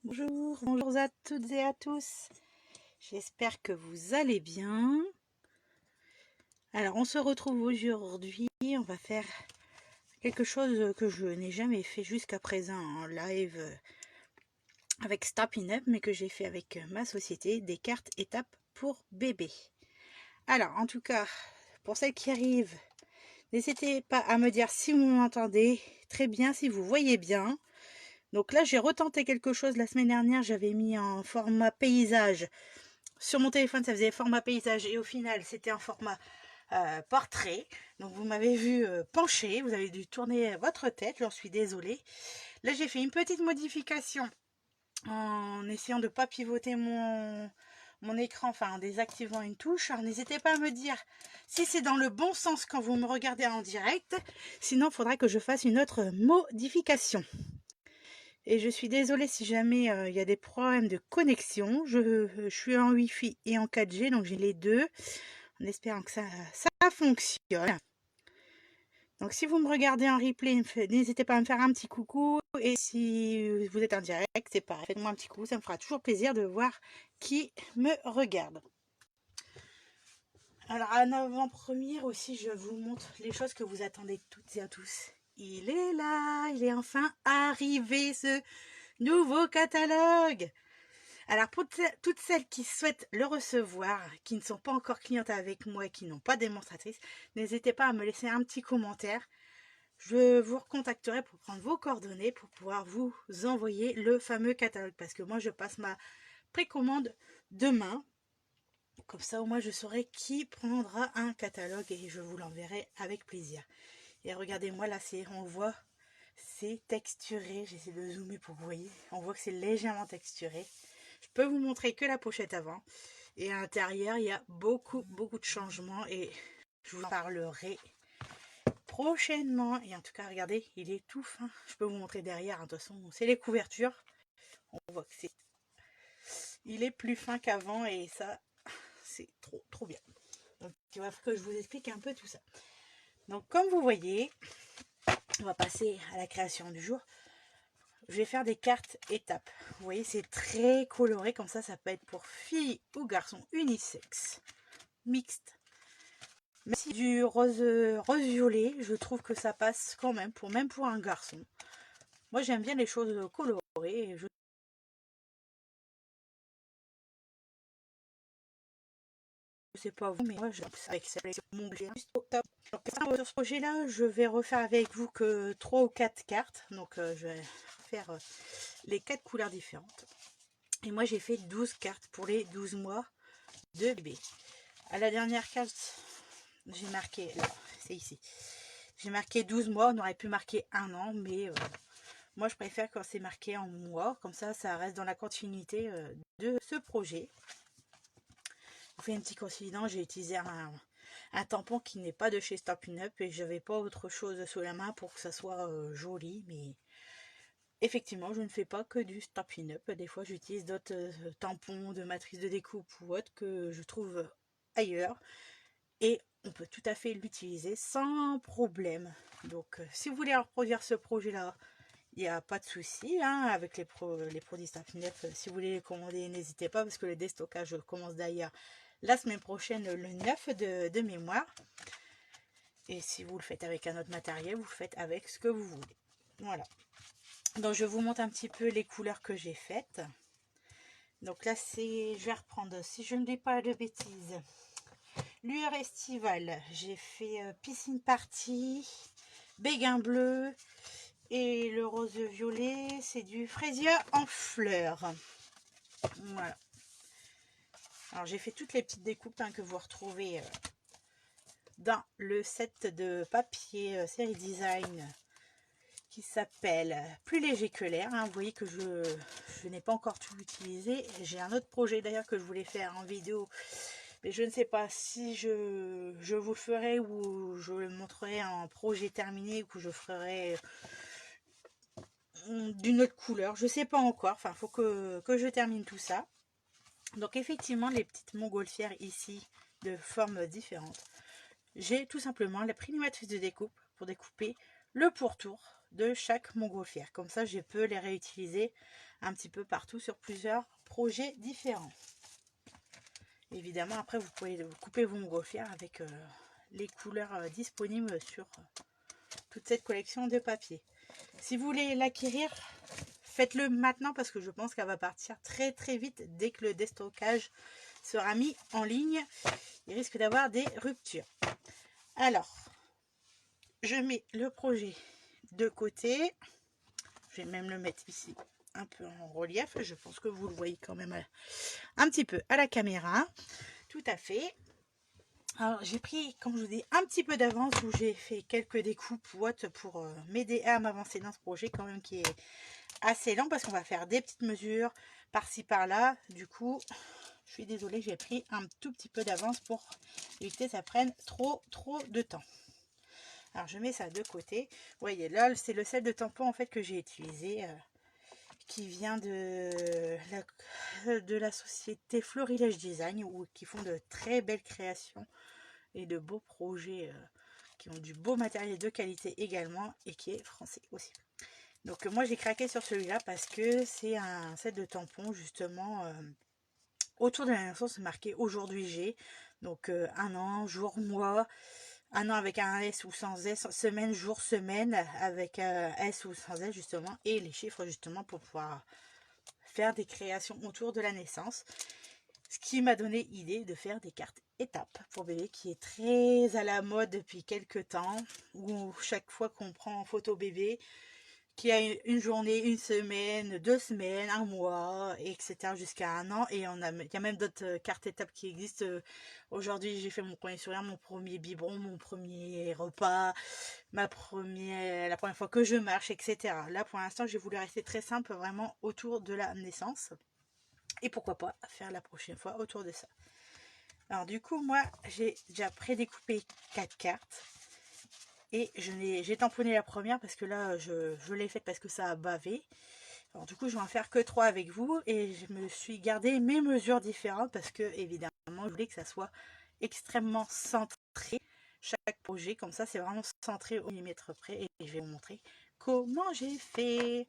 Bonjour, bonjour à toutes et à tous. J'espère que vous allez bien. Alors, on se retrouve aujourd'hui. On va faire quelque chose que je n'ai jamais fait jusqu'à présent en live avec Stopping Up, mais que j'ai fait avec ma société, des cartes étapes pour bébé. Alors, en tout cas, pour celles qui arrivent, n'hésitez pas à me dire si vous m'entendez très bien, si vous voyez bien. Donc là, j'ai retenté quelque chose la semaine dernière. J'avais mis en format paysage. Sur mon téléphone, ça faisait format paysage et au final, c'était un format portrait. Donc, vous m'avez vu pencher. Vous avez dû tourner votre tête. J'en suis désolée. Là, j'ai fait une petite modification en essayant de ne pas pivoter mon écran, enfin en désactivant une touche. Alors, n'hésitez pas à me dire si c'est dans le bon sens quand vous me regardez en direct. Sinon, il faudra que je fasse une autre modification. Et je suis désolée si jamais il y a des problèmes de connexion. Je suis en Wi-Fi et en 4G, donc j'ai les deux, en espérant que ça fonctionne. Donc si vous me regardez en replay, n'hésitez pas à me faire un petit coucou. Et si vous êtes en direct, c'est pareil, faites-moi un petit coucou, ça me fera toujours plaisir de voir qui me regarde. Alors en avant-première aussi, je vous montre les choses que vous attendez toutes et à tous. Il est là, il est enfin arrivé ce nouveau catalogue. Alors pour toutes celles qui souhaitent le recevoir, qui ne sont pas encore clientes avec moi et qui n'ont pas démonstratrice, n'hésitez pas à me laisser un petit commentaire. Je vous recontacterai pour prendre vos coordonnées pour pouvoir vous envoyer le fameux catalogue. Parce que moi je passe ma précommande demain. Comme ça au moins je saurai qui prendra un catalogue et je vous l'enverrai avec plaisir. Et regardez-moi là, on voit, c'est texturé. J'essaie de zoomer pour que vous voyez. On voit que c'est légèrement texturé. Je peux vous montrer que la pochette avant. Et à l'intérieur, il y a beaucoup de changements. Et je vous en parlerai prochainement. Et en tout cas, regardez, il est tout fin. Je peux vous montrer derrière. De toute façon, c'est les couvertures. On voit que c'est... Il est plus fin qu'avant. Et ça, c'est trop bien. Donc, il va falloir que je vous explique un peu tout ça. Donc, comme vous voyez, on va passer à la création du jour. Je vais faire des cartes étapes. Vous voyez, c'est très coloré. Comme ça peut être pour filles ou garçons unisexe, mixte. Mais si du rose violet, je trouve que ça passe quand même, même pour un garçon. Moi, j'aime bien les choses colorées. Je sais pas vous, mais moi, j'aime ça avec mon blé. Sur ce projet-là, je vais refaire avec vous que 3 ou 4 cartes. Donc, je vais faire les 4 couleurs différentes. Et moi, j'ai fait 12 cartes pour les 12 mois de bébé. À la dernière carte, j'ai marqué, c'est ici, j'ai marqué 12 mois, on aurait pu marquer 1 an, mais moi je préfère quand c'est marqué en mois, comme ça reste dans la continuité de ce projet. Je vous fais un petit consolidant, j'ai utilisé un tampon qui n'est pas de chez Stopping Up et je n'avais pas autre chose sous la main pour que ça soit joli, mais effectivement je ne fais pas que du Stopping Up, des fois j'utilise d'autres tampons de matrice de découpe ou autre que je trouve ailleurs. Et on peut tout à fait l'utiliser sans problème. Donc, si vous voulez reproduire ce projet-là, il n'y a pas de souci hein, avec les produits Stopping Up. Si vous voulez les commander, n'hésitez pas parce que le déstockage commence d'ailleurs la semaine prochaine, le 9 de mémoire. Et si vous le faites avec un autre matériel, vous le faites avec ce que vous voulez. Voilà. Donc, je vous montre un petit peu les couleurs que j'ai faites. Donc là, je vais reprendre, si je ne dis pas de bêtises, lueur estivale, j'ai fait piscine party, béguin bleu et le rose violet, c'est du fraisier en fleurs. Voilà. Alors j'ai fait toutes les petites découpes hein, que vous retrouvez dans le set de papier série design qui s'appelle Plus léger que l'air. Hein. Vous voyez que je n'ai pas encore tout utilisé. J'ai un autre projet d'ailleurs que je voulais faire en vidéo. Mais je ne sais pas si je vous le ferai ou je le montrerai en projet terminé ou que je ferai d'une autre couleur. Je ne sais pas encore. Enfin, il faut que je termine tout ça. Donc, effectivement, les petites montgolfières ici de formes différentes. J'ai tout simplement la pris une matrice de découpe pour découper le pourtour de chaque montgolfière. Comme ça, je peux les réutiliser un petit peu partout sur plusieurs projets différents. Évidemment, après, vous pouvez couper vos montgolfières avec les couleurs disponibles sur toute cette collection de papier. Si vous voulez l'acquérir, faites-le maintenant parce que je pense qu'elle va partir très très vite dès que le déstockage sera mis en ligne. Il risque d'avoir des ruptures. Alors, je mets le projet de côté. Je vais même le mettre ici un peu en relief. Je pense que vous le voyez quand même un petit peu à la caméra. Tout à fait. Alors, j'ai pris, comme je vous dis, un petit peu d'avance où j'ai fait quelques découpes ou autres pour m'aider à m'avancer dans ce projet quand même qui est assez lent parce qu'on va faire des petites mesures par-ci par-là. Du coup, je suis désolée, j'ai pris un tout petit peu d'avance pour éviter que ça prenne trop de temps. Alors, je mets ça de côté. Vous voyez, là, c'est le sel de tampon en fait que j'ai utilisé qui vient de la société Florilège Design ou qui font de très belles créations et de beaux projets qui ont du beau matériel de qualité également et qui est français aussi. Donc moi j'ai craqué sur celui-là parce que c'est un set de tampons justement autour de la naissance marqué aujourd'hui j'ai. Donc un an, jour, mois, un an avec un S ou sans S, semaine, jour, semaine avec S ou sans S justement et les chiffres justement pour pouvoir faire des créations autour de la naissance. Ce qui m'a donné l'idée de faire des cartes étapes pour bébé qui est très à la mode depuis quelques temps. Où chaque fois qu'on prend en photo bébé, qui a une journée, une semaine, 2 semaines, un mois, etc. jusqu'à un an. Et il y a même d'autres cartes étapes qui existent. Aujourd'hui, j'ai fait mon premier sourire, mon premier biberon, mon premier repas, la première fois que je marche, etc. Là, pour l'instant, j'ai voulu rester très simple, vraiment autour de la naissance. Et pourquoi pas faire la prochaine fois autour de ça. Alors du coup, moi, j'ai déjà prédécoupé 4 cartes. Et j'ai tamponné la première parce que là, je l'ai faite parce que ça a bavé. Alors du coup, je vais en faire que 3 avec vous. Et je me suis gardé mes mesures différentes parce que, évidemment, je voulais que ça soit extrêmement centré. Chaque projet, comme ça, c'est vraiment centré au millimètre près. Et je vais vous montrer comment j'ai fait.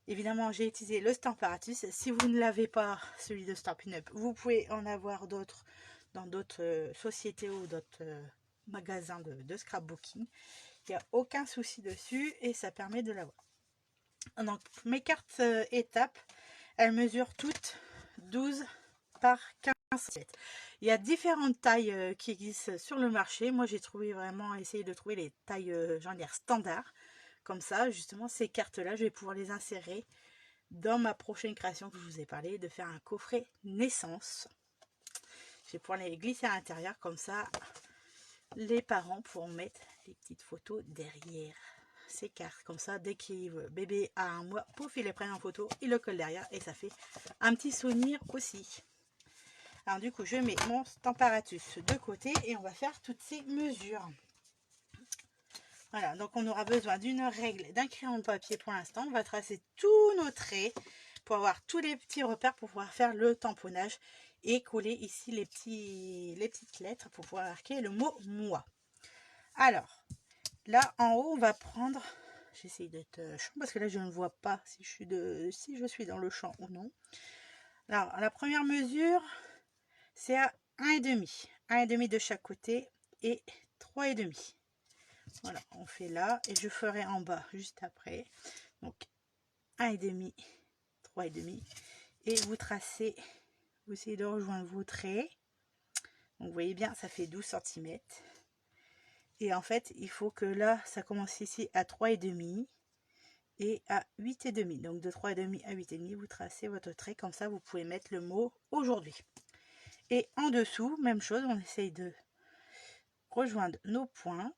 Évidemment, j'ai utilisé le Stamparatus. Si vous ne l'avez pas, celui de Stampin' Up, vous pouvez en avoir d'autres dans d'autres sociétés ou d'autres magasins de scrapbooking. Il n'y a aucun souci dessus et ça permet de l'avoir. Donc, mes cartes étapes, elles mesurent toutes 12 par 15 cm. Il y a différentes tailles qui existent sur le marché. Moi, j'ai essayé de trouver les tailles, standards. Comme ça, justement, ces cartes-là, je vais pouvoir les insérer dans ma prochaine création que je vous ai parlé, de faire un coffret naissance. Je vais pouvoir les glisser à l'intérieur, comme ça, les parents pourront mettre les petites photos derrière ces cartes. Comme ça, dès que bébé a un mois, pouf, ils les prennent en photo, ils le collent derrière et ça fait un petit souvenir aussi. Alors du coup, je mets mon Stamparatus de côté et on va faire toutes ces mesures. Voilà, donc on aura besoin d'une règle, d'un crayon de papier pour l'instant. On va tracer tous nos traits pour avoir tous les petits repères pour pouvoir faire le tamponnage et coller ici les petites lettres pour pouvoir marquer le mot moi. Alors, là en haut, on va prendre, j'essaie d'être champ parce que là je ne vois pas si je suis dans le champ ou non. Alors, la première mesure, c'est à 1,5. 1,5 de chaque côté et 3,5. Voilà, on fait là et je ferai en bas juste après. Donc 1,5, 3,5 et vous tracez, vous essayez de rejoindre vos traits. Donc vous voyez bien, ça fait 12 cm. Et en fait, il faut que là, ça commence ici à 3,5 et à 8,5. Donc de 3,5 à 8,5, vous tracez votre trait. Comme ça, vous pouvez mettre le mot aujourd'hui. Et en dessous, même chose, on essaye de rejoindre nos points.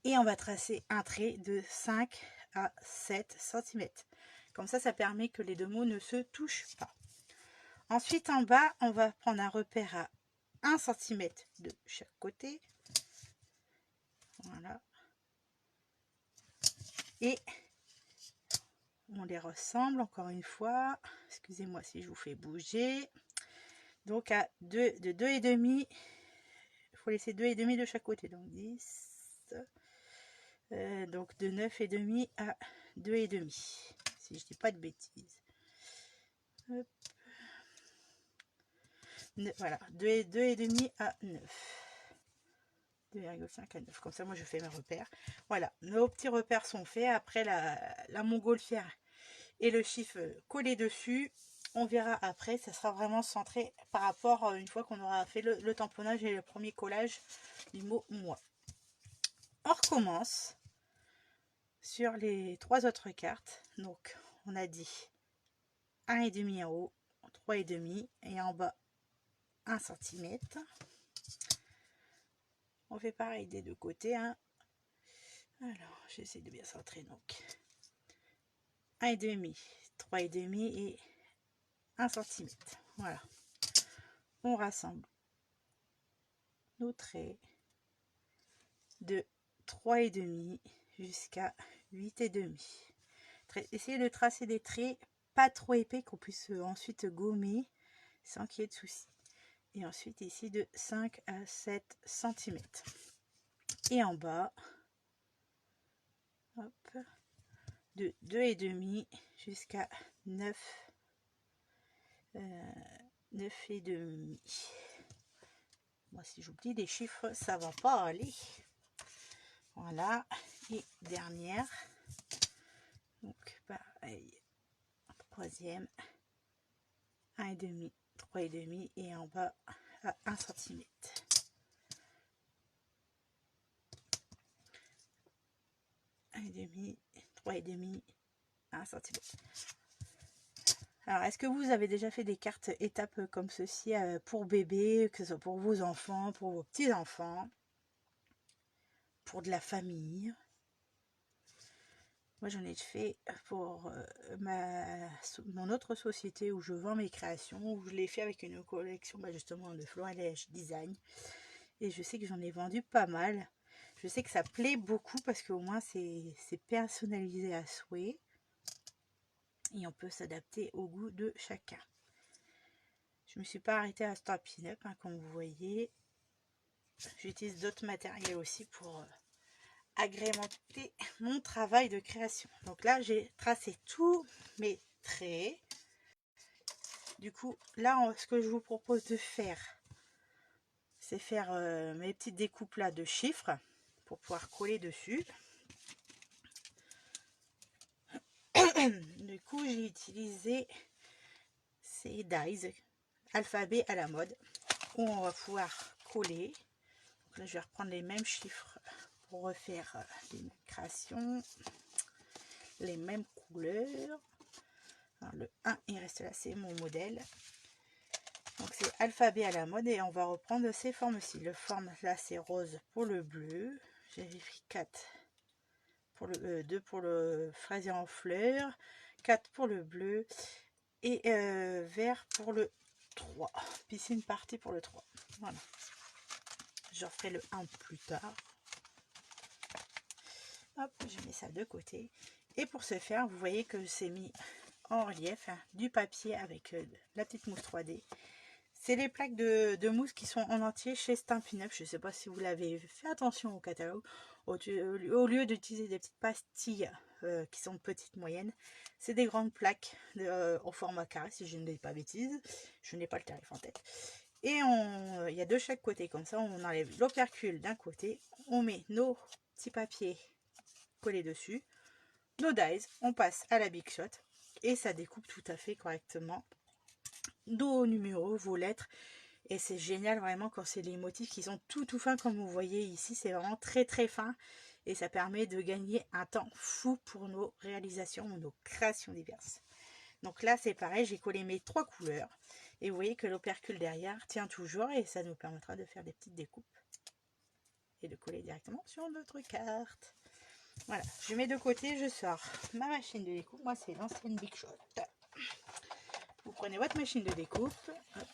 Et on va tracer un trait de 5 à 7 cm. Comme ça, ça permet que les deux mots ne se touchent pas. Ensuite, en bas, on va prendre un repère à 1 cm de chaque côté. Voilà. Et on les ressemble encore une fois. Excusez-moi si je vous fais bouger. Donc, de 2,5, il faut laisser 2,5 de chaque côté. Donc, 10... Donc de 9,5 à 2,5, si je dis pas de bêtises. Hop. Voilà, 2,5 à 9. 2,5 à 9. Comme ça, moi, je fais mes repères. Voilà, nos petits repères sont faits. Après, la montgolfière et le chiffre collé dessus, on verra après. Ça sera vraiment centré par rapport, une fois qu'on aura fait le tamponnage et le premier collage du mot moi. On recommence sur les 3 autres cartes. Donc, on a dit 1,5 en haut, 3,5 et en bas 1 cm. On fait pareil des deux côtés. Hein. Alors, j'essaie de bien centrer. Donc, 1,5, 3,5 et 1 cm. Voilà. On rassemble nos traits de 3,5 jusqu'à 8,5. Essayez de tracer des traits pas trop épais qu'on puisse ensuite gommer sans qu'il y ait de soucis. Et ensuite ici de 5 à 7 cm. Et en bas, hop, de 2,5 jusqu'à 9,5. Moi, si j'oublie des chiffres, ça va pas aller. Voilà. Et dernière. Donc, pareil. Troisième. 1,5, 3,5 et en bas à 1 cm. Un et demi, 3,5, 1 cm. Alors, est-ce que vous avez déjà fait des cartes étapes comme ceci pour bébé, que ce soit pour vos enfants, pour vos petits-enfants, pour de la famille? Moi, j'en ai fait pour mon autre société où je vends mes créations, où je l'ai fait avec une collection justement de Florilège Design. Et je sais que j'en ai vendu pas mal. Je sais que ça plaît beaucoup parce qu'au moins c'est personnalisé à souhait. Et on peut s'adapter au goût de chacun. Je ne me suis pas arrêtée à Star Pin-Up, hein, comme vous voyez. J'utilise d'autres matériels aussi pour agrémenter mon travail de création. Donc là, j'ai tracé tous mes traits. Du coup, là, ce que je vous propose de faire, c'est faire mes petites découpes là de chiffres pour pouvoir coller dessus. Du coup, j'ai utilisé ces dies alphabet à la mode où on va pouvoir coller. Donc là, je vais reprendre les mêmes chiffres pour refaire les créations, les mêmes couleurs. Alors, le 1, il reste là, c'est mon modèle. Donc c'est alphabet à la mode et on va reprendre ces formes-ci. Le forme là, c'est rose pour le bleu. J'ai pris 4 pour le 2 pour le fraisier en fleurs, 4 pour le bleu et vert pour le 3. Piscine partie pour le 3. Voilà. Je referai le 1 plus tard. Hop, je mets ça de côté. Et pour ce faire, vous voyez que c'est mis en relief hein, du papier avec la petite mousse 3D. C'est les plaques de mousse qui sont en entier chez Stampin' Up. Je ne sais pas si vous l'avez fait attention au catalogue. Au lieu d'utiliser des petites pastilles qui sont petites, moyennes, c'est des grandes plaques au format carré, si je ne dis pas bêtise. Je n'ai pas le tarif en tête. Et il y a de chaque côté, comme ça, on enlève l'opercule d'un côté, on met nos petits papiers collés dessus, nos dies, on passe à la Big Shot, et ça découpe tout à fait correctement nos numéros, vos lettres, et c'est génial vraiment quand c'est les motifs qui sont tout fins comme vous voyez ici, c'est vraiment très fin, et ça permet de gagner un temps fou pour nos réalisations, nos créations diverses. Donc là, c'est pareil, j'ai collé mes 3 couleurs. Et vous voyez que l'opercule derrière tient toujours et ça nous permettra de faire des petites découpes. Et de coller directement sur notre carte. Voilà, je mets de côté, je sors ma machine de découpe. Moi, c'est l'ancienne Big Shot. Vous prenez votre machine de découpe. Hop.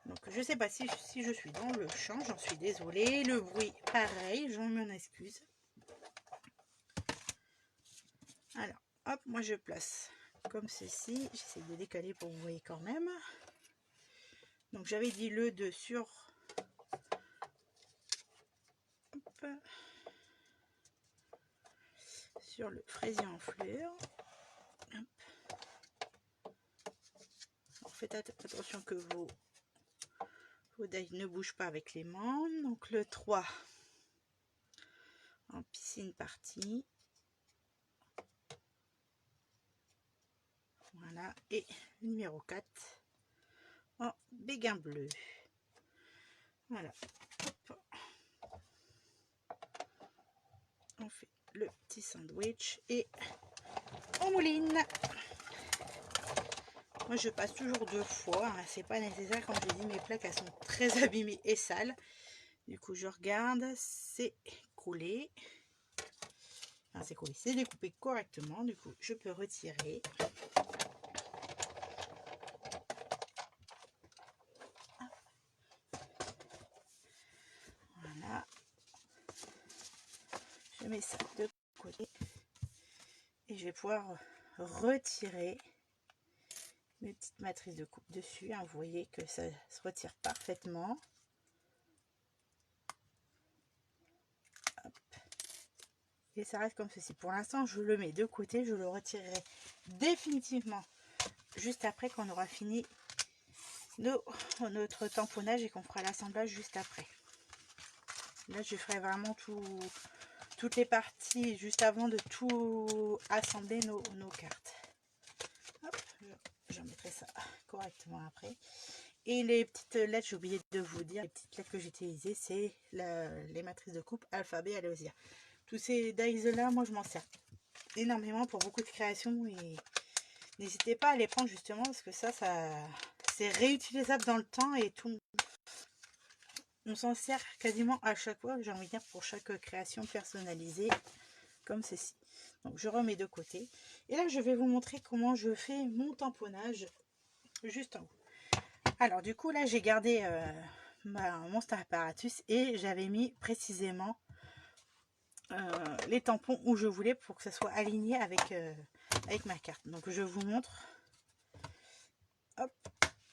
Donc, je ne sais pas si je suis dans le champ, j'en suis désolée. Le bruit, pareil, j'en m'en excuse. Alors, hop, moi je place comme ceci. J'essaie de décaler pour que vous voyez quand même. Donc j'avais dit le 2 sur... Hop. sur le fraisier en fleurs. Alors faites attention que vos die ne bougent pas avec les membres. Donc le 3 en piscine partie. Voilà. Et le numéro 4 en béguin bleu. Voilà. Hop. On fait le petit sandwich et on mouline. Moi je passe toujours 2 fois, hein. C'est pas nécessaire, comme je dis, mes plaques elles sont très abîmées et sales. Du coup je regarde, c'est collé. Enfin, c'est collé, c'est découpé correctement. Du coup je peux retirer. Voilà. Je mets ça de côté. Et je vais pouvoir retirer mes petites matrices de coupe dessus, hein. Vous voyez que ça se retire parfaitement. Hop. Et ça reste comme ceci. Pour l'instant je le mets de côté, je le retirerai définitivement juste après qu'on aura fini notre tamponnage et qu'on fera l'assemblage juste après. Là je ferai vraiment toutes les parties juste avant de tout assembler nos cartes. Hop, je mettrai ça correctement après. Et les petites lettres, j'ai oublié de vous dire, les petites lettres que j'ai utilisées, c'est les matrices de coupe alphabet Alosia. Tous ces dies là, moi je m'en sers énormément pour beaucoup de créations et n'hésitez pas à les prendre justement parce que ça c'est réutilisable dans le temps et tout. On s'en sert quasiment à chaque fois, j'ai envie de dire, pour chaque création personnalisée comme ceci. Donc je remets de côté et là je vais vous montrer comment je fais mon tamponnage juste en haut. Alors du coup là j'ai gardé mon star apparatus et j'avais mis précisément les tampons où je voulais pour que ça soit aligné avec ma carte. Donc je vous montre. Hop.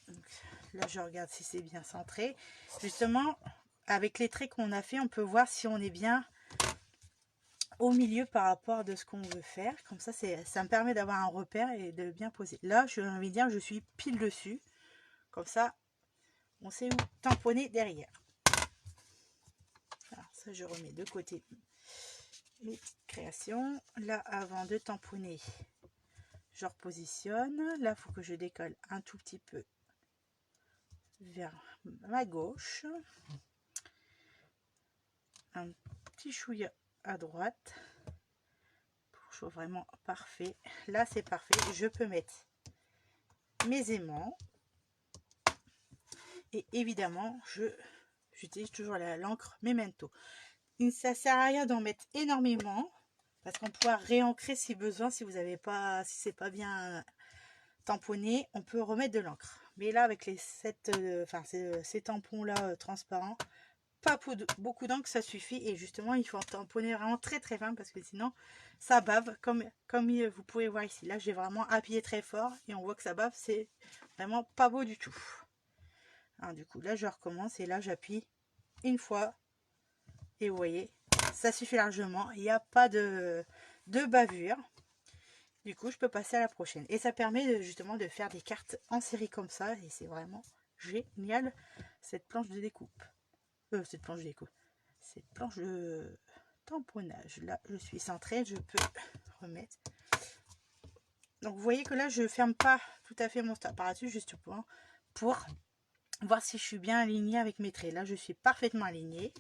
Donc, là je regarde si c'est bien centré. Justement avec les traits qu'on a fait, on peut voir si on est bien au milieu par rapport de ce qu'on veut faire. Comme ça me permet d'avoir un repère et de bien poser. Là je vais envie de dire je suis pile dessus. Comme ça on sait où tamponner derrière. Alors ça je remets de côté mes petites créations. Là avant de tamponner, je repositionne. Là il faut que je décolle un tout petit peu vers ma gauche, un petit chouïa à droite pour que je sois vraiment parfait. Là c'est parfait, je peux mettre mes aimants et évidemment j'utilise toujours l'encre Memento. Ça sert à rien d'en mettre énormément parce qu'on pourra réancrer si besoin. Si vous n'avez pas, si c'est pas bien tamponné, on peut remettre de l'encre. Mais là avec ces tampons là transparents, pas beaucoup d'encre, ça suffit. Et justement il faut tamponner vraiment très très fin parce que sinon ça bave comme vous pouvez voir ici. Là j'ai vraiment appuyé très fort et on voit que ça bave, c'est vraiment pas beau du tout. Alors, du coup là je recommence et là j'appuie une fois et vous voyez ça suffit largement, il n'y a pas de bavure. Du coup je peux passer à la prochaine et ça permet justement de faire des cartes en série comme ça et c'est vraiment génial cette planche de découpe. Cette planche de tamponnage. Là je suis centrée, je peux remettre. Donc vous voyez que là je ferme pas tout à fait mon apparatus justement pour voir si je suis bien alignée avec mes traits. Là je suis parfaitement alignée.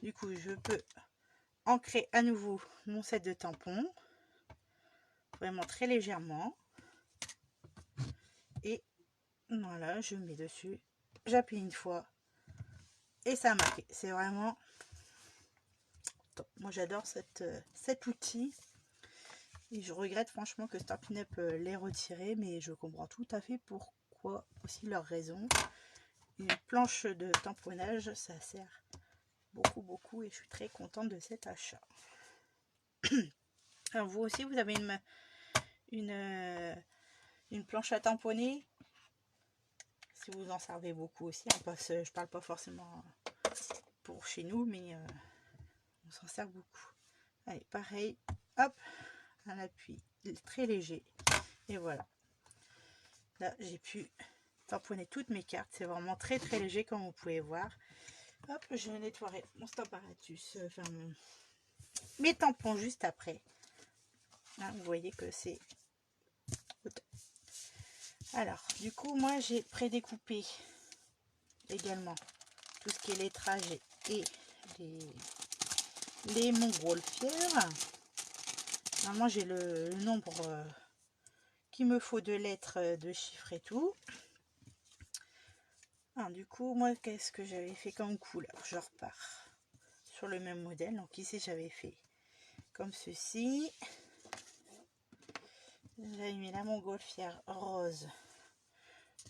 Du coup je peux ancrer à nouveau mon set de tampons vraiment très légèrement et voilà, je mets dessus, j'appuie une fois et ça a marqué. C'est vraiment top. Moi j'adore cet outil et je regrette franchement que Stampin' Up l'ait retiré, mais je comprends tout à fait pourquoi, aussi leur raison. Une planche de tamponnage ça sert beaucoup et je suis très contente de cet achat. Alors vous aussi vous avez une planche à tamponner si vous en servez beaucoup aussi. Je parle pas forcément pour chez nous, mais on s'en sert beaucoup. Allez, pareil, hop, un appui très léger. Et voilà. Là, j'ai pu tamponner toutes mes cartes. C'est vraiment très très léger comme vous pouvez voir. Hop, je nettoierai mon Stamparatus, enfin mes tampons juste après. Hein, vous voyez que c'est... Alors, du coup, moi j'ai prédécoupé également tout ce qui est lettrage et les montgolfières. Normalement, j'ai le nombre qu'il me faut de lettres, de chiffres et tout. Alors, du coup, moi, qu'est-ce que j'avais fait comme couleur? Je repars sur le même modèle. Donc ici, j'avais fait comme ceci. J'avais mis la montgolfière rose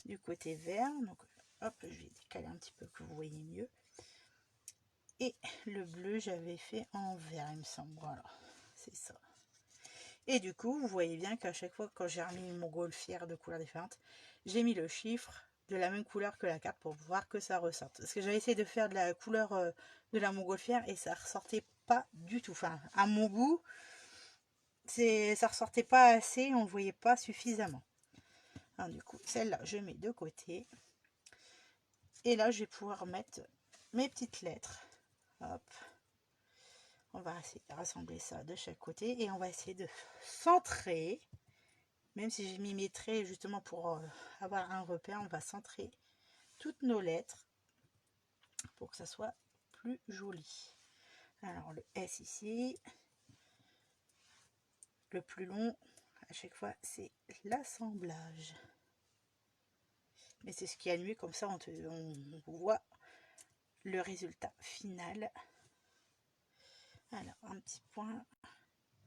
du côté vert. Donc, hop, je vais décaler un petit peu que vous voyez mieux. Et le bleu, j'avais fait en vert, il me semble. Voilà, c'est ça. Et du coup, vous voyez bien qu'à chaque fois, quand j'ai remis une montgolfière de couleurs différentes, j'ai mis le chiffre de la même couleur que la carte pour voir que ça ressorte. Parce que j'avais essayé de faire de la couleur de la montgolfière et ça ressortait pas du tout. Enfin, à mon goût, ça ressortait pas assez, on ne voyait pas suffisamment. Alors, du coup, celle-là, je mets de côté. Et là, je vais pouvoir mettre mes petites lettres. Hop. On va essayer de rassembler ça de chaque côté et on va essayer de centrer. Même si j'ai mis mes traits justement pour avoir un repère, on va centrer toutes nos lettres pour que ça soit plus joli. Alors le S ici, le plus long, à chaque fois c'est l'assemblage. Mais c'est ce qui est mieux, comme ça on voit le résultat final. Alors un petit point.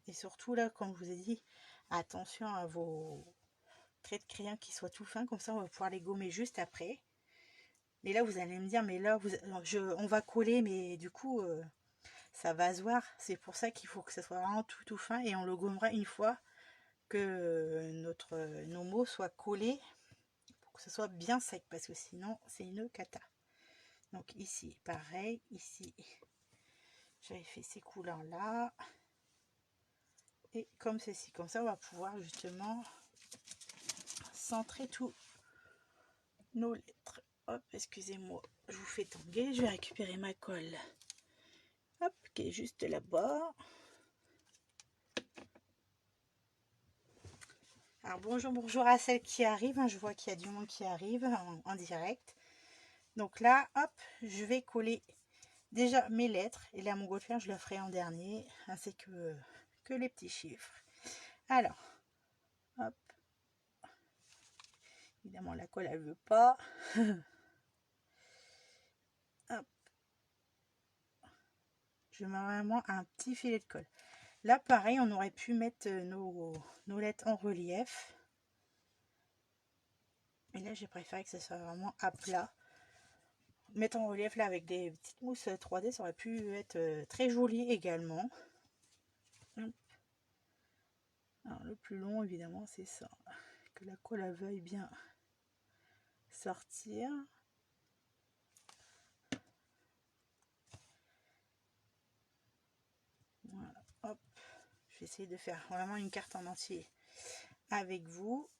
Et surtout là, comme je vous ai dit, attention à vos traits de crayon qui soient tout fins, comme ça on va pouvoir les gommer juste après. Mais là vous allez me dire, mais là on va coller, mais du coup ça va se voir. C'est pour ça qu'il faut que ça soit vraiment tout fin et on le gommera une fois que nos mots soient collés pour que ce soit bien sec, parce que sinon c'est une cata. Donc ici pareil, ici j'avais fait ces couleurs là et comme ceci, comme ça on va pouvoir justement centrer tous nos lettres. Hop, excusez-moi, je vous fais tanguer, je vais récupérer ma colle, hop, qui est juste là-bas. Alors bonjour à celles qui arrivent, hein, je vois qu'il y a du monde qui arrive en direct. Donc là, hop, je vais coller déjà mes lettres et la montgolfière, je la ferai en dernier, ainsi que les petits chiffres. Alors, hop, évidemment la colle elle veut pas. Hop, je mets vraiment un petit filet de colle. Là pareil, on aurait pu mettre nos lettres en relief. Et là j'ai préféré que ça soit vraiment à plat. Mettre en relief là avec des petites mousses 3D, ça aurait pu être très joli également. Alors le plus long évidemment c'est ça, que la colle elle veuille bien sortir. Voilà, hop, je vais essayer de faire vraiment une carte en entier avec vous.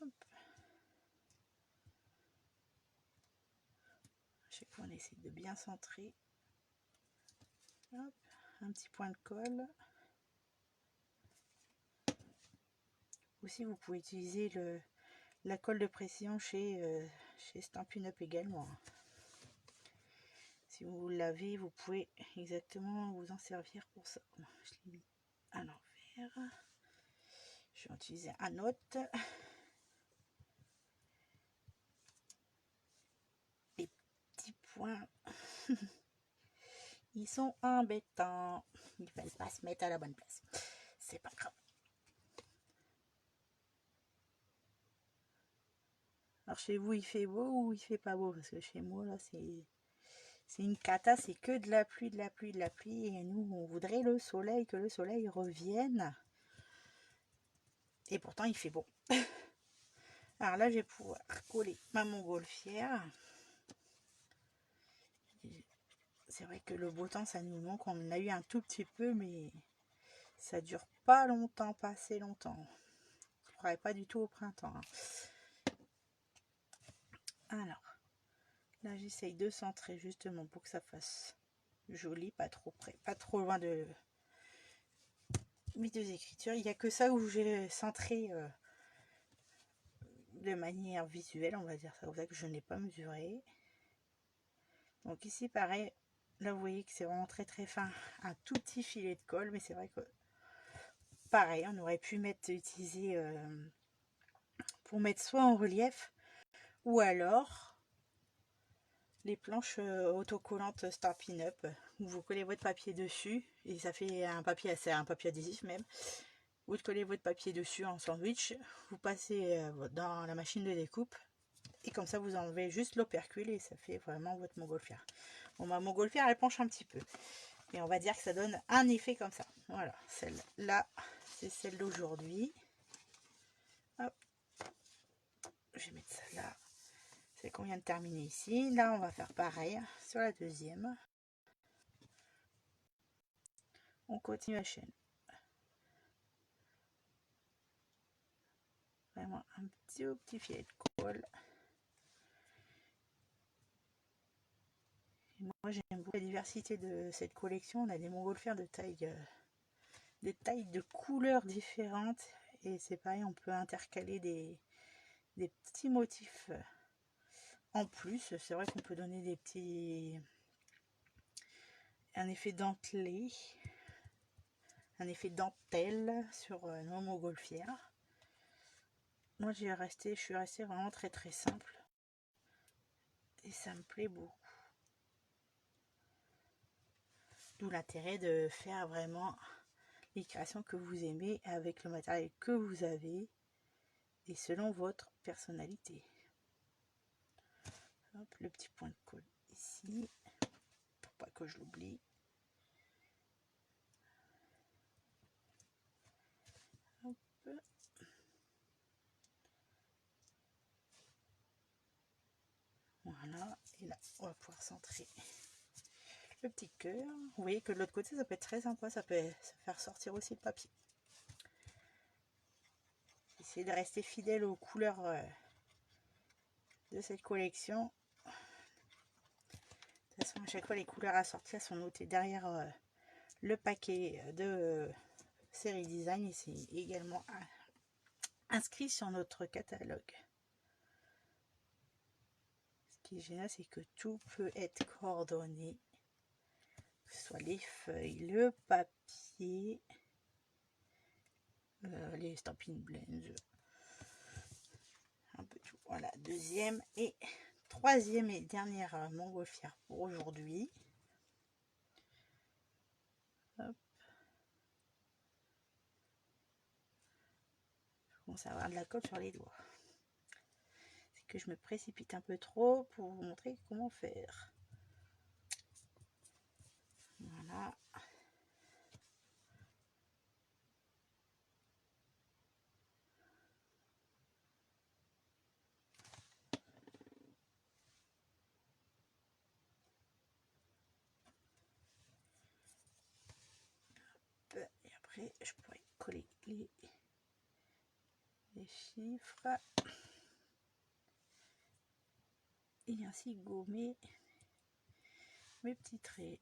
Hop. À chaque fois on essaie de bien centrer. Hop, un petit point de colle. Aussi vous pouvez utiliser la colle de pression chez Stampin' Up également. Si vous l'avez, vous pouvez exactement vous en servir pour ça. Je l'ai mis à l'envers. Je vais utiliser un autre. Les petits points, ils sont embêtants. Ils ne veulent pas se mettre à la bonne place. C'est pas grave. Alors chez vous, il fait beau ou il fait pas beau? Parce que chez moi, là, c'est une cata. C'est que de la pluie, de la pluie, de la pluie. Et nous, on voudrait le soleil, que le soleil revienne. Et pourtant, il fait beau. Alors là, je vais pouvoir coller ma montgolfière. C'est vrai que le beau temps, ça nous manque. On en a eu un tout petit peu, mais ça dure pas longtemps, pas assez longtemps. Je ne ferai pas du tout au printemps. Alors, là, j'essaye de centrer justement pour que ça fasse joli, pas trop près, pas trop loin de mes deux écritures. Il n'y a que ça où j'ai centré de manière visuelle, on va dire ça comme ça, que je n'ai pas mesuré. Donc ici, pareil, là vous voyez que c'est vraiment très très fin, un tout petit filet de colle, mais c'est vrai que pareil, on aurait pu utiliser pour mettre soit en relief, ou alors les planches autocollantes Stampin' Up, où vous collez votre papier dessus, et ça fait un papier adhésif même. Vous collez votre papier dessus en sandwich, vous passez dans la machine de découpe, et comme ça vous enlevez juste l'opercule et ça fait vraiment votre montgolfière. Bon, ma montgolfière elle penche un petit peu, et on va dire que ça donne un effet comme ça. Voilà, celle-là, c'est celle d'aujourd'hui. Hop, je vais mettre ça là. C'est qu'on vient de terminer ici. Là, on va faire pareil sur la deuxième. On continue la chaîne. Vraiment un petit filet de colle. Et moi, j'aime beaucoup la diversité de cette collection. On a des montgolfières de tailles de couleurs différentes. Et c'est pareil, on peut intercaler des petits motifs en plus. C'est vrai qu'on peut donner un effet dentelé, un effet dentelle sur nos montgolfières. Moi, je suis restée vraiment très très simple. Et ça me plaît beaucoup. D'où l'intérêt de faire vraiment les créations que vous aimez avec le matériel que vous avez et selon votre personnalité. Hop, le petit point de colle ici, pour pas que je l'oublie. Hop. Voilà, et là, on va pouvoir centrer le petit cœur. Vous voyez que de l'autre côté, ça peut être très sympa, ça peut faire sortir aussi le papier. Essayez de rester fidèle aux couleurs de cette collection. De toute façon, à chaque fois, les couleurs assorties sont notées derrière le paquet de série design et c'est également inscrit sur notre catalogue. Ce qui est génial, c'est que tout peut être coordonné, que ce soit les feuilles, le papier, les Stampin' Blends, un peu tout. Voilà, deuxième et troisième et dernière montgolfière pour aujourd'hui. Hop. Je commence à avoir de la colle sur les doigts. C'est que je me précipite un peu trop pour vous montrer comment faire. Voilà. Et après, je pourrais coller les chiffres et ainsi gommer mes petits traits.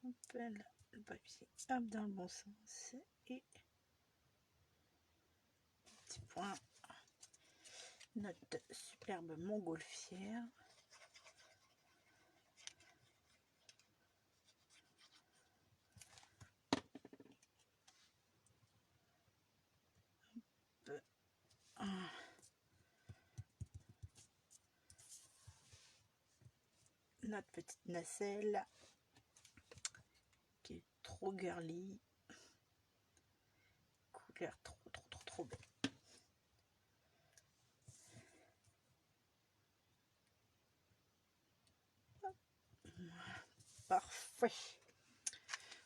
Hop, là, le papier hop, dans le bon sens et petit point, notre superbe montgolfière. Notre petite nacelle qui est trop girly, clair, trop belle. Parfait.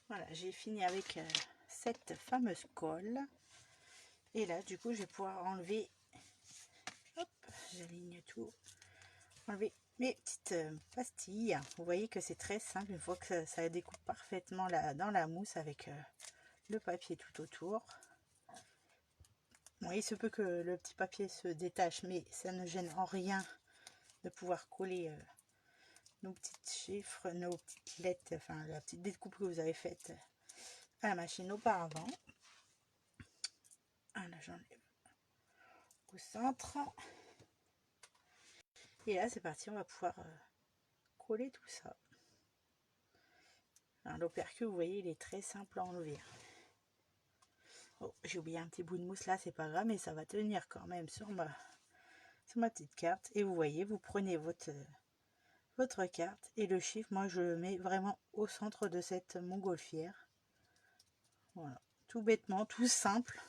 Voilà, j'ai fini avec cette fameuse colle. Et là, du coup, je vais pouvoir enlever, hop, j'aligne tout, enlever mes petites pastilles. Vous voyez que c'est très simple, une fois que ça découpe parfaitement dans la mousse avec le papier tout autour. Bon, il se peut que le petit papier se détache, mais ça ne gêne en rien de pouvoir coller nos petites chiffres, nos petites lettres, enfin la petite découpe que vous avez faite à la machine auparavant. Voilà, j'enlève au centre. Et là, c'est parti, on va pouvoir coller tout ça. L'opercule, vous voyez, il est très simple à enlever. Oh, j'ai oublié un petit bout de mousse là, c'est pas grave, mais ça va tenir quand même sur ma petite carte. Et vous voyez, vous prenez votre carte et le chiffre, moi je le mets vraiment au centre de cette montgolfière. Voilà, tout bêtement, tout simple.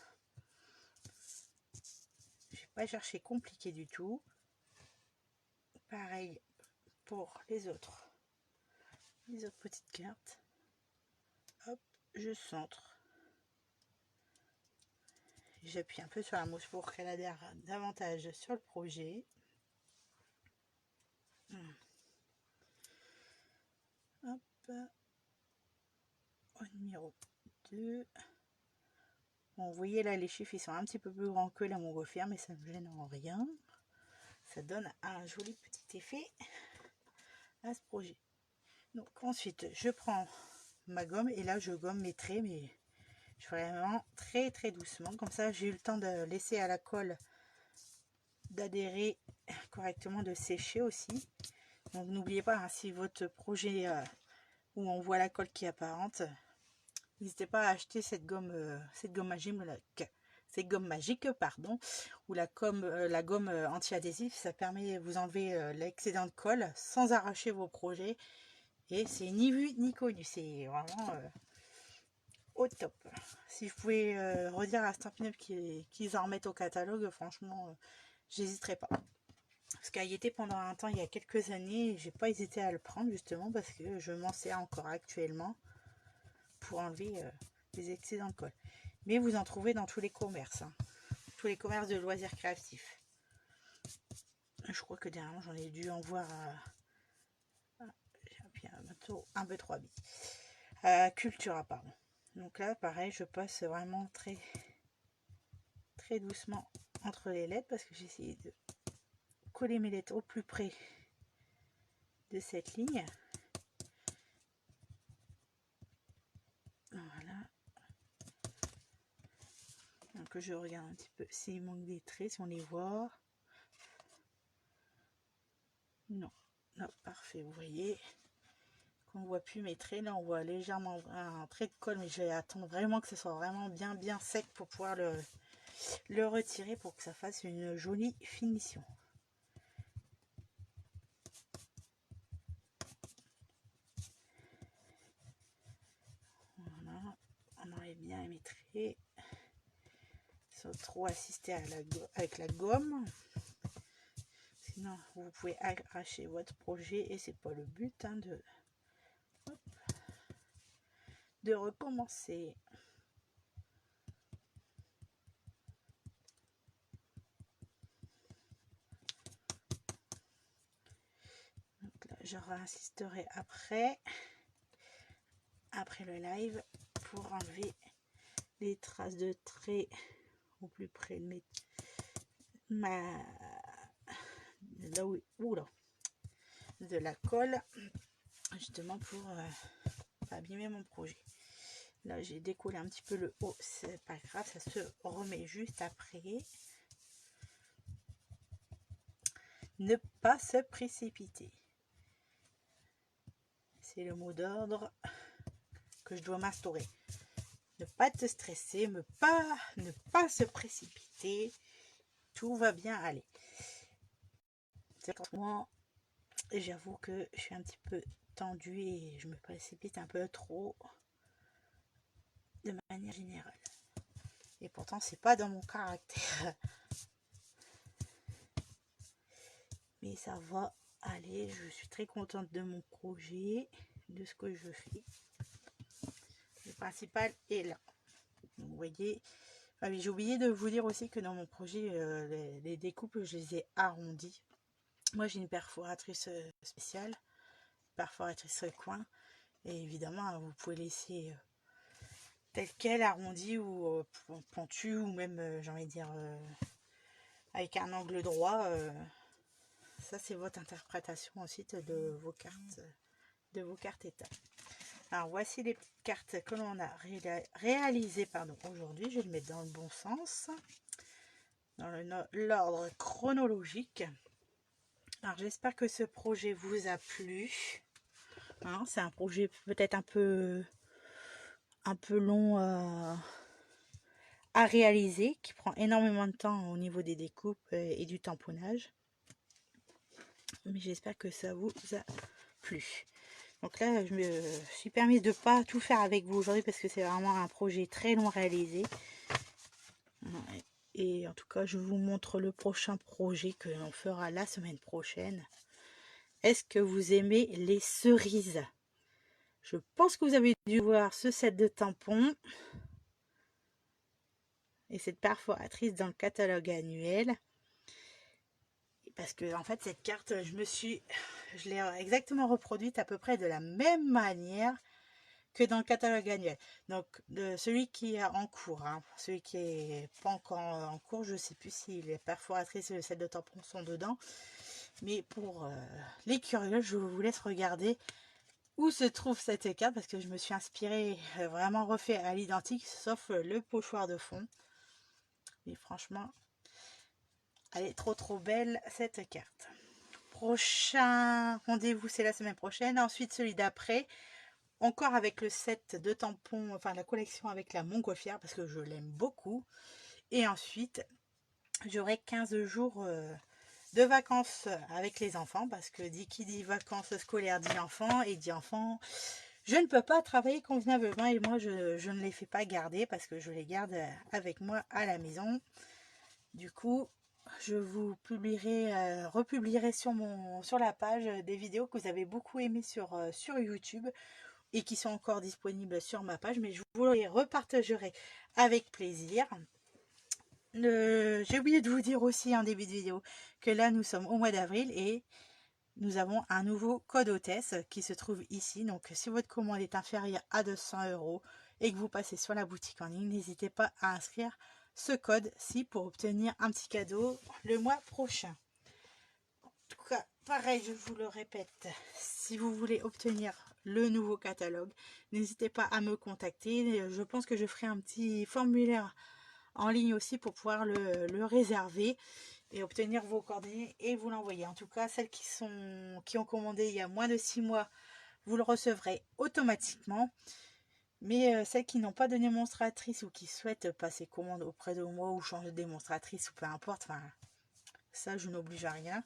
Je vais pas chercher compliqué du tout. Pareil pour les autres petites cartes. Hop, je centre. J'appuie un peu sur la mousse pour qu'elle adhère davantage sur le projet. Hop, au numéro 2. Bon, vous voyez là, les chiffres ils sont un petit peu plus grands que la montgolfière, mais ça ne me gêne en rien. Ça donne un joli petit effet à ce projet. Donc ensuite, je prends ma gomme et là je gomme mes traits, mais je fais vraiment très doucement. Comme ça, j'ai eu le temps de laisser à la colle d'adhérer correctement, de sécher aussi. Donc n'oubliez pas, hein, si votre projet où on voit la colle qui est apparente, n'hésitez pas à acheter cette gomme magique, pardon, ou la gomme anti-adhésif. Ça permet de vous enlever l'excédent de colle sans arracher vos projets. Et c'est ni vu ni connu. C'est vraiment au top. Si je pouvais redire à Stampin' Up qu'ils en remettent au catalogue, franchement, j'hésiterais pas. Parce qu'elle y était pendant un temps, il y a quelques années, j'ai pas hésité à le prendre justement parce que je m'en sers encore actuellement pour enlever les excédents de colle. Mais vous en trouvez dans tous les commerces, hein. Tous les commerces de loisirs créatifs. Je crois que dernièrement j'en ai dû en voir un peu 3 billes. Cultura, pardon. Donc là, pareil, je passe vraiment très doucement entre les lettres parce que j'ai essayé de coller mes lettres au plus près de cette ligne. Voilà. Donc je regarde un petit peu s'il manque des traits, si on les voit. Non, non, parfait, vous voyez qu'on voit plus mes traits. Là on voit légèrement un trait de colle, mais je vais attendre vraiment que ce soit vraiment bien sec pour pouvoir le retirer pour que ça fasse une jolie finition. Voilà, on enlève bien mes traits sans trop assister avec la gomme. Sinon, vous pouvez arracher votre projet et c'est pas le but, hein, de recommencer. Donc là, je réinsisterai après le live pour enlever les traces de traits au plus près de de la colle, justement pour pas abîmer mon projet. Là j'ai décollé un petit peu le haut, c'est pas grave, ça se remet juste après. Ne pas se précipiter, c'est le mot d'ordre que je dois m'instaurer. Ne pas te stresser, ne pas se précipiter, tout va bien aller. Moi, j'avoue que je suis un petit peu tendue et je me précipite un peu trop de manière générale. Et pourtant, c'est pas dans mon caractère. Mais ça va aller. Je suis très contente de mon projet, de ce que je fais. Le principal est là. Donc, vous voyez. Ah oui, j'ai oublié de vous dire aussi que dans mon projet, les découpes, je les ai arrondies. Moi, j'ai une perforatrice spéciale, perforatrice coin. Et évidemment, vous pouvez laisser tel quel, arrondi ou pentu, ou même, j'ai envie de dire, avec un angle droit. Ça, c'est votre interprétation ensuite de vos cartes étapes. Alors, voici les petites cartes que l'on a réalisées aujourd'hui. Je vais le mettre dans le bon sens, dans l'ordre chronologique. Alors, j'espère que ce projet vous a plu. Hein, c'est un projet peut-être un peu long à réaliser, qui prend énormément de temps au niveau des découpes et du tamponnage. Mais j'espère que ça vous a plu. Donc là, je me suis permis de ne pas tout faire avec vous aujourd'hui parce que c'est vraiment un projet très long à réaliser. Et en tout cas, je vous montre le prochain projet que l'on fera la semaine prochaine. Est-ce que vous aimez les cerises? Je pense que vous avez dû voir ce set de tampons et cette perforatrice dans le catalogue annuel. Parce que en fait, cette carte, je l'ai exactement reproduite à peu près de la même manière que dans le catalogue annuel. Donc, celui qui est en cours, hein, celui qui est pas encore en cours, je sais plus si les perforatrices et le set de tampons sont dedans. Mais pour les curieux, je vous laisse regarder où se trouve cette carte parce que je me suis inspirée, vraiment refait à l'identique, sauf le pochoir de fond. Et franchement, elle est trop belle cette carte. Prochain rendez-vous, c'est la semaine prochaine. Ensuite, celui d'après, encore avec le set de tampons, enfin la collection avec la montgolfière parce que je l'aime beaucoup. Et ensuite, j'aurai 15 jours de vacances avec les enfants parce que qui dit vacances scolaires dit enfants et dit enfants. Je ne peux pas travailler convenablement et moi je ne les fais pas garder parce que je les garde avec moi à la maison. Du coup, je vous republierai sur la page des vidéos que vous avez beaucoup aimées sur YouTube et qui sont encore disponibles sur ma page, mais je vous les repartagerai avec plaisir. J'ai oublié de vous dire aussi en début de vidéo que là nous sommes au mois d'avril et nous avons un nouveau code hôtesse qui se trouve ici. Donc si votre commande est inférieure à 200 € et que vous passez sur la boutique en ligne, n'hésitez pas à inscrire ce code-ci pour obtenir un petit cadeau le mois prochain. En tout cas, pareil, je vous le répète, si vous voulez obtenir le nouveau catalogue, n'hésitez pas à me contacter. Je pense que je ferai un petit formulaire en ligne aussi pour pouvoir le réserver et obtenir vos coordonnées et vous l'envoyer. En tout cas, celles qui ont commandé il y a moins de 6 mois, vous le recevrez automatiquement. Mais celles qui n'ont pas de démonstratrice ou qui souhaitent passer commande auprès de moi ou changer de démonstratrice ou peu importe, enfin, ça je n'oblige à rien.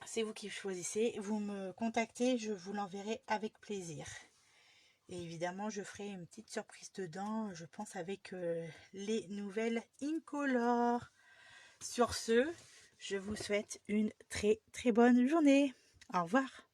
C'est vous qui choisissez. Vous me contactez, je vous l'enverrai avec plaisir. Et évidemment, je ferai une petite surprise dedans, je pense avec les nouvelles Incolor. Sur ce, je vous souhaite une très bonne journée. Au revoir.